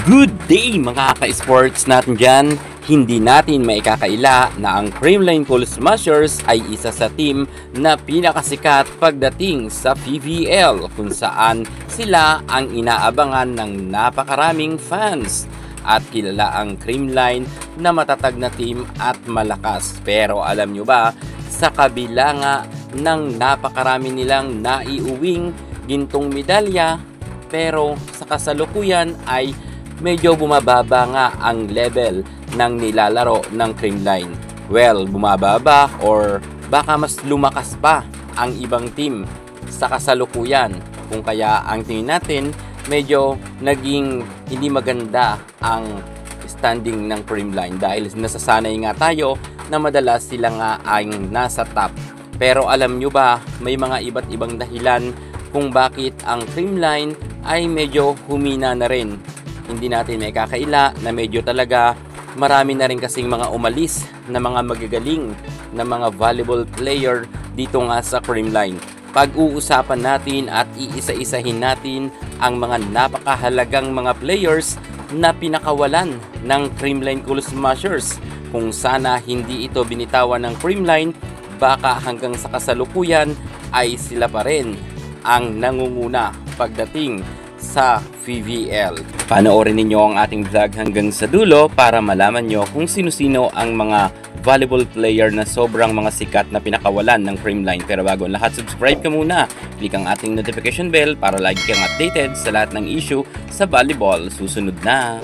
Good day mga ka-sports natin dyan! Hindi natin maikakaila na ang Creamline Cool Smashers ay isa sa team na pinakasikat pagdating sa PVL, kung saan sila ang inaabangan ng napakaraming fans. At kilala ang Creamline na matatag na team at malakas. Pero alam nyo ba, sa kabila nga ng napakarami nilang naiuwing gintong medalya, pero sa kasalukuyan ay medyo bumababa nga ang level ng nilalaro ng Creamline. Well, bumababa or baka mas lumakas pa ang ibang team sa kasalukuyan. Kung kaya ang tingin natin, medyo naging hindi maganda ang standing ng Creamline dahil nasasanay nga tayo na madalas sila nga ay nasa top. Pero alam nyo ba, may mga iba't ibang dahilan kung bakit ang Creamline ay medyo humina na rin. Hindi natin may kakaila na medyo talaga marami na rin kasing mga umalis na mga magagaling na mga volleyball player dito nga sa Creamline. Pag-uusapan natin at iisa-isahin natin ang mga napakahalagang mga players na pinakawalan ng Creamline Cool Smashers. Kung sana hindi ito binitawan ng Creamline, baka hanggang sa kasalukuyan ay sila pa rin ang nangunguna pagdating sa PVL. Panoorin ninyo ang ating vlog hanggang sa dulo para malaman nyo kung sino-sino ang mga volleyball player na sobrang mga sikat na pinakawalan ng Creamline. Pero bago ang lahat, subscribe ka muna. Click ang ating notification bell para lagi kang updated sa lahat ng issue sa volleyball. Susunod na!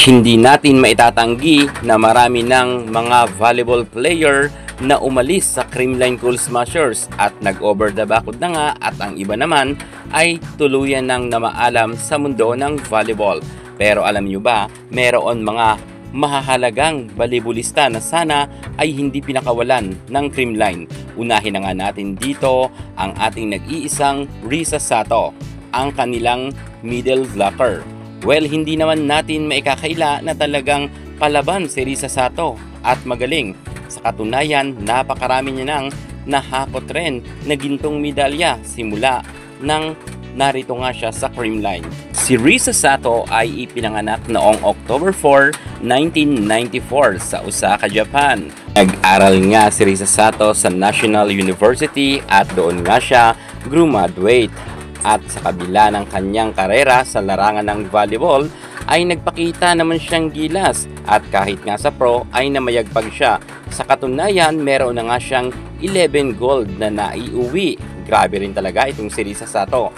Hindi natin maitatanggi na marami ng mga volleyball player na umalis sa Creamline Cool Smashers at nag-over the backwood na nga, at ang iba naman ay tuluyan ng namaalam sa mundo ng volleyball. Pero alam nyo ba, meron mga mahahalagang volleyballista na sana ay hindi pinakawalan ng Creamline. Unahin na nga natin dito ang ating nag-iisang Risa Sato, ang kanilang middle blocker. Well, hindi naman natin maikakaila na talagang palaban si Risa Sato at magaling. Sa katunayan, napakarami niya nang nahakot rin na gintong medalya simula nang narito nga siya sa Creamline. Si Risa Sato ay ipinanganak noong October 4, 1994 sa Osaka, Japan. Nag-aral nga si Risa Sato sa National University at doon nga siya graduate. At sa kabila ng kanyang karera sa larangan ng volleyball ay nagpakita naman siyang gilas, at kahit nga sa pro ay namayagpag siya. Sa katunayan, meron na nga siyang 11 gold na naiuwi. Grabe rin talaga itong si Risa Sato.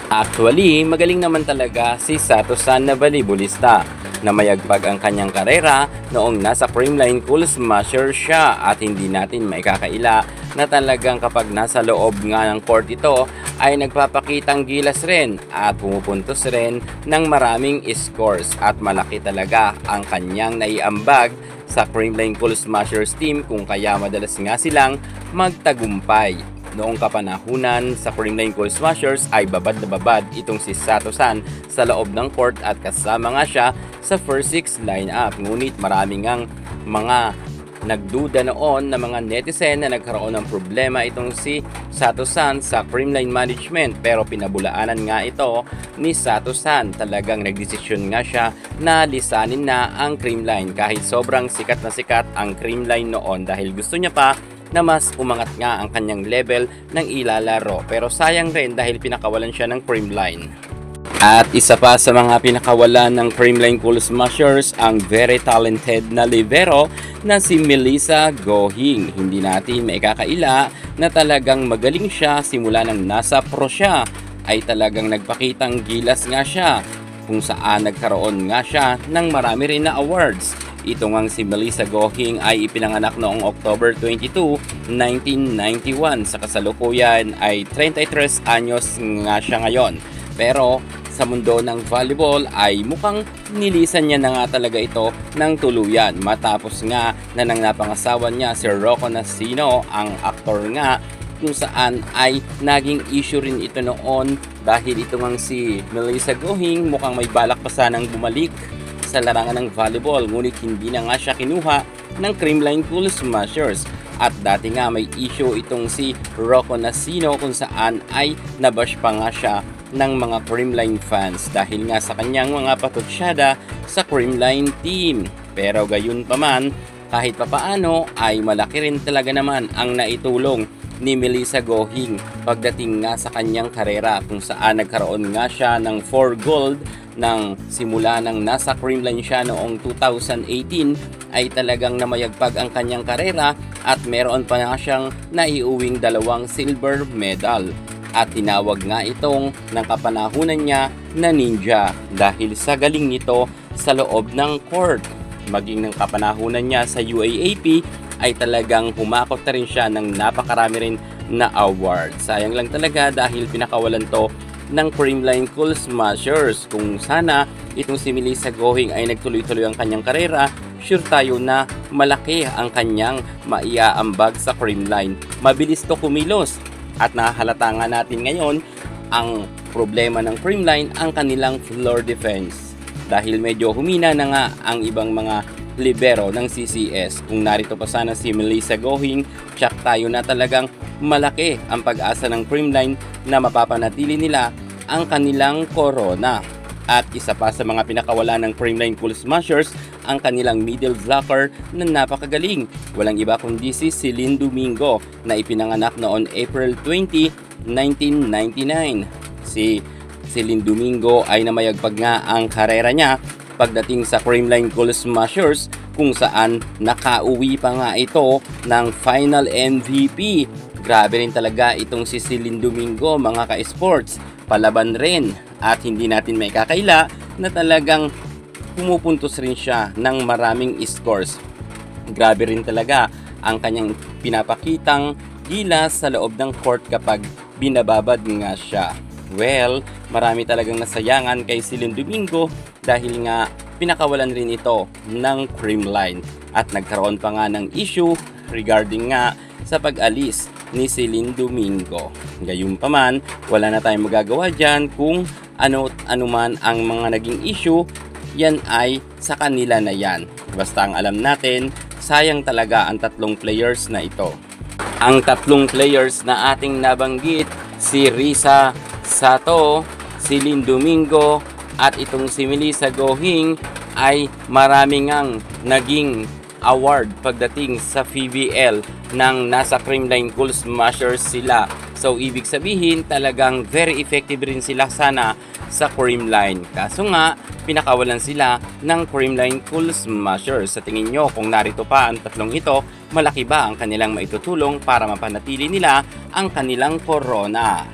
Actually, magaling naman talaga si Sato-san na volleyballista. Namayagpag ang kanyang karera noong nasa Creamline Cool Smasher siya, at hindi natin maikakaila na talagang kapag nasa loob nga ng court ito ay nagpapakitang gilas rin at pumupuntos rin ng maraming scores, at malaki talaga ang kanyang naiambag sa Creamline Cool Smashers team, kung kaya madalas nga silang magtagumpay. Noong kapanahunan sa Creamline Cool Smashers ay babad na babad itong si Sato-san sa loob ng court at kasama nga siya sa first 6 lineup. Ngunit marami ngang mga nagduda noon na mga netizen na nagkaroon ng problema itong si Sato-san sa Creamline management, pero pinabulaanan nga ito ni Sato-san. Talagang nagdesisyon nga siya na lisanin na ang Creamline kahit sobrang sikat na sikat ang Creamline noon, dahil gusto niya pa na mas umangat nga ang kanyang level ng ilalaro. Pero sayang rin dahil pinakawalan siya ng Creamline. At isa pa sa mga pinakawalan ng Creamline Cool Smashers ang very talented na libero na si Melissa Gohing. Hindi natin maikakaila na talagang magaling siya simula nang nasa pro siya, ay talagang nagpakitang gilas nga siya, kung saan nagkaroon nga siya ng marami rin na awards. Ito ngang si Melissa Gohing ay ipinanganak noong October 22, 1991. Sa kasalukuyan ay 33 anyos nga siya ngayon. Pero sa mundo ng volleyball ay mukhang nilisan niya na nga talaga ito ng tuluyan, matapos nga na nang napangasawan niya si Rocco Nasino, ang aktor nga, kung saan ay naging issue rin ito noon dahil ito ngang si Melissa Gohing mukhang may balak pa sanang bumalik sa larangan ng volleyball, ngunit hindi na nga siya kinuha ng Creamline Cool Smashers. At dati nga may issue itong si Rocco Nacino kung saan ay nabash pa nga siya ng mga Creamline fans dahil nga sa kanyang mga patutsyada sa Creamline team. Pero gayon pa man, kahit papaano ay malaki rin talaga naman ang naitulong ni Melissa Gohing pagdating nga sa kanyang karera kung saan nagkaroon nga siya ng 4 gold ng simula nang nasa Creamline siya noong 2018 ay talagang namayagpag ang kanyang karera at meron pa nga siyang naiuwing 2 silver medal. At tinawag nga itong ng kapanahunan niya na ninja dahil sa galing nito sa loob ng court. Maging ng kapanahunan niya sa UAAP ay talagang humakot na rin siya ng napakarami rin na award. Sayang lang talaga dahil pinakawalan to ng Creamline Cool Smashers. Kung sana itong si Melissa Gohing ay nagtuloy-tuloy ang kanyang karera, sure tayo na malaki ang kanyang maiaambag sa Creamline. Mabilis to kumilos at nahahalata nga natin ngayon ang problema ng Creamline, ang kanilang floor defense. Dahil medyo humina na nga ang ibang mga libero ng CCS. Kung narito pa sana si Melissa Gohing, tsak tayo na talagang malaki ang pag-asa ng Creamline na mapapanatili nila ang kanilang corona. At isa pa sa mga pinakawala ng Creamline Cool Smashers, ang kanilang middle blocker na napakagaling. Walang iba kundi si Celine Domingo na ipinanganak noon April 20, 1999. Si Celine Domingo ay namayagpag nga ang karera niya pagdating sa Creamline Cool Smashers kung saan nakauwi pa nga ito ng final MVP. Grabe rin talaga itong si Celine Domingo mga ka-sports. Palaban rin at hindi natin may kakaila na talagang pumupuntos rin siya ng maraming scores. Grabe rin talaga ang kanyang pinapakitang gilas sa loob ng court kapag binababad nga siya. Well, marami talagang nasayangan kay Celine Domingo dahil nga pinakawalan rin ito ng Creamline at nagkaroon pa nga ng issue regarding nga sa pag-alis ni Celine Domingo. Gayunpaman, wala na tayong magagawa dyan kung ano man ang mga naging issue, yan ay sa kanila na yan. Basta ang alam natin, sayang talaga ang 3 players na ito. Ang 3 players na ating nabanggit, si Risa Sato, Celine Domingo at itong si Melissa Gohing ay maraming ang naging award pagdating sa PBL nang nasa Creamline Cool Smashers sila. So ibig sabihin talagang very effective rin sila sana sa Creamline. Kaso nga pinakawalan sila ng Creamline Cool Smashers. Sa tingin nyo kung narito pa ang 3 ito, malaki ba ang kanilang maitutulong para mapanatili nila ang kanilang corona?